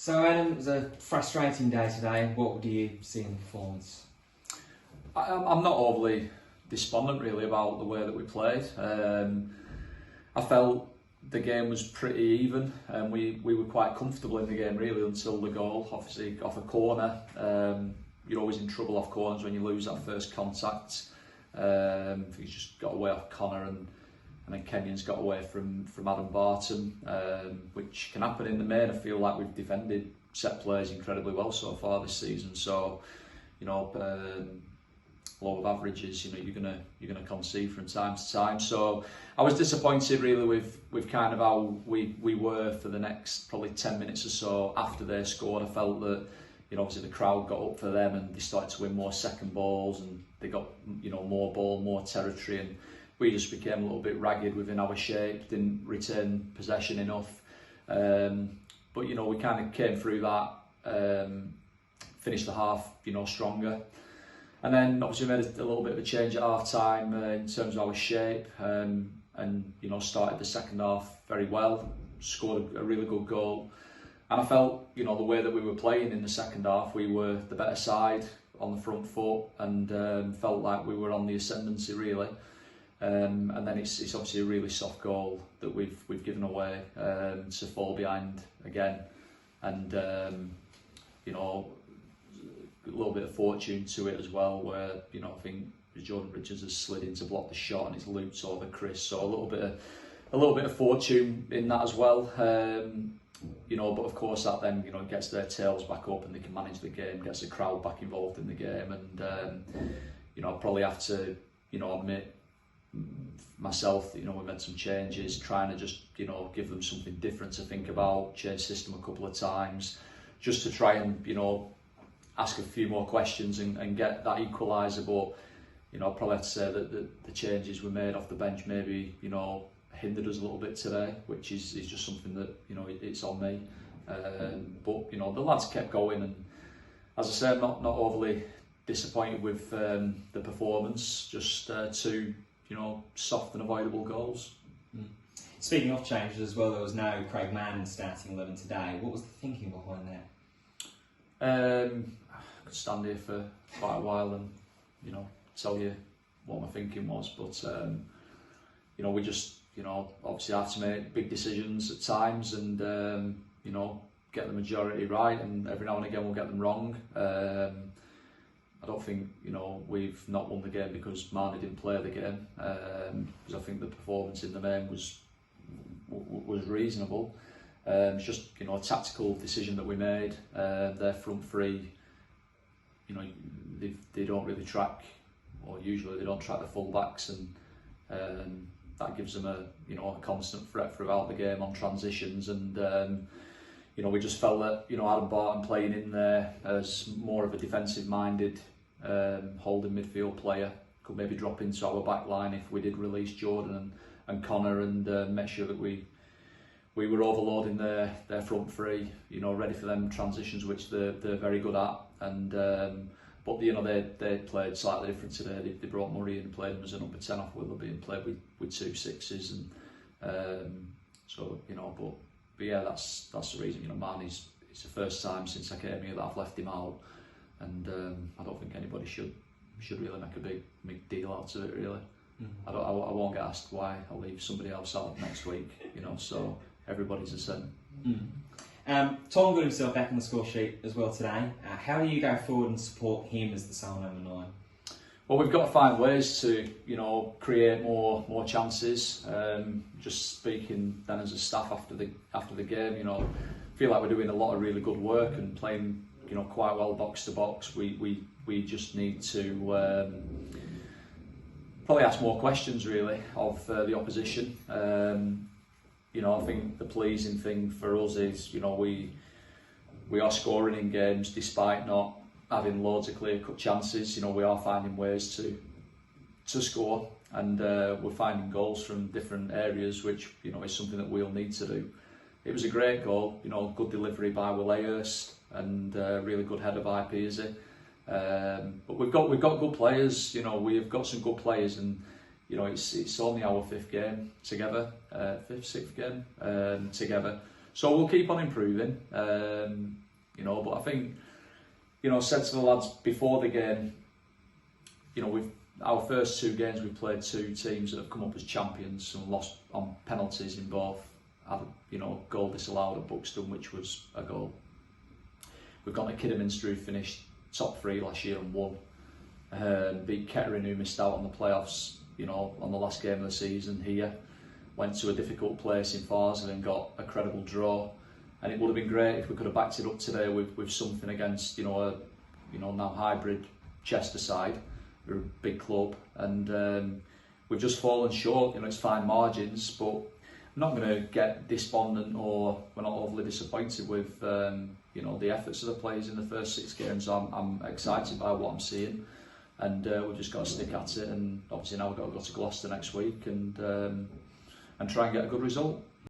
So Adam, it was a frustrating day today. What do you see in the performance? I'm not overly despondent really about the way that we played. I felt the game was pretty even and we were quite comfortable in the game really until the goal, obviously off a corner. You're always in trouble off corners when you lose that first contact. He's just got away off Connor and then Kenyon's got away from Adam Barton, which can happen in the main. I feel like we've defended set plays incredibly well so far this season. So, law of averages, you're gonna concede from time to time. So I was disappointed really with kind of how we were for the next probably 10 minutes or so after they scored. I felt that obviously the crowd got up for them and they started to win more second balls and they got more ball, more territory, and we just became a little bit ragged within our shape, didn't return possession enough. But we kind of came through that, finished the half stronger. And then obviously made a little bit of a change at half time in terms of our shape, and started the second half very well, scored a really good goal. And I felt the way that we were playing in the second half, we were the better side on the front foot, and felt like we were on the ascendancy really. And then it's obviously a really soft goal that we've given away to fall behind again, and a little bit of fortune to it as well, where I think Jordan Richards has slid in to block the shot and it's looped over Chris, so a little bit of fortune in that as well. But of course that then gets their tails back up and they can manage the game, gets the crowd back involved in the game, and I probably have to admit myself that we made some changes, trying to just give them something different to think about, change system a couple of times just to try and ask a few more questions and get that equaliser. But I'd probably have to say that the changes we made off the bench maybe hindered us a little bit today, which is just something that it's on me. But the lads kept going, and as I say, I'm not overly disappointed with the performance. Just two soft and avoidable goals. Speaking of changes as well, there was no Craig Mann starting 11 today. What was the thinking behind that? I could stand here for quite a while and tell you what my thinking was, but we just obviously have to make big decisions at times, and get the majority right, and every now and again we'll get them wrong. I don't think we've not won the game because Marnie didn't play the game, because I think the performance in the main was reasonable. It's just a tactical decision that we made. Their front three, they don't really track, or usually they don't track the full-backs, and that gives them a constant threat throughout the game on transitions. And we just felt that Adam Barton playing in there as more of a defensive-minded holding midfield player could maybe drop into our back line if we did release Jordan and Connor, and make sure that we were overloading their front three, ready for them transitions, which they're very good at. And but they played slightly different today. They brought Murray in and played him as a number 10 off Willoughby and played with 2 6s, and but yeah, that's the reason. It's the first time since I came here that I've left him out, and I don't think anybody should really make a big deal out of it really. I won't get asked why I'll leave somebody else out next week, so everybody's the same. Tom got himself back on the score sheet as well today. How do you go forward and support him as the sole number 9? Well, we've got to find ways to create more chances. Just speaking then as a staff after the game, I feel like we're doing a lot of really good work and playing quite well box to box. We just need to probably ask more questions really of the opposition. I think the pleasing thing for us is we are scoring in games despite not having loads of clear-cut chances. We are finding ways to score, and we're finding goals from different areas, which is something that we'll need to do. It was a great goal, good delivery by Will Ayerst, and really good header by Pearsey. But we've got good players. We've got some good players, and it's only our 5th game together, 5th, 6th game together. So we'll keep on improving, you know. But I think, you know, I said to the lads before the game, you know, our first 2 games we played 2 teams that have come up as champions and lost on penalties in both. Had, you know, goal disallowed at Buxton, which was a goal. We've got a Kidderminster who finished top 3 last year and won. Beat Kettering, who missed out on the playoffs, you know, on the last game of the season here. Went to a difficult place in Farsley and got a credible draw. And it would have been great if we could have backed it up today with something against, you know, now hybrid Chester side. We're a big club, and we've just fallen short. You know, it's fine margins, but I'm not going to get despondent, or we're not overly disappointed with you know, the efforts of the players in the first 6 games. I'm excited by what I'm seeing, and we've just got to stick at it. And obviously now we've got to go to Gloucester next week and try and get a good result.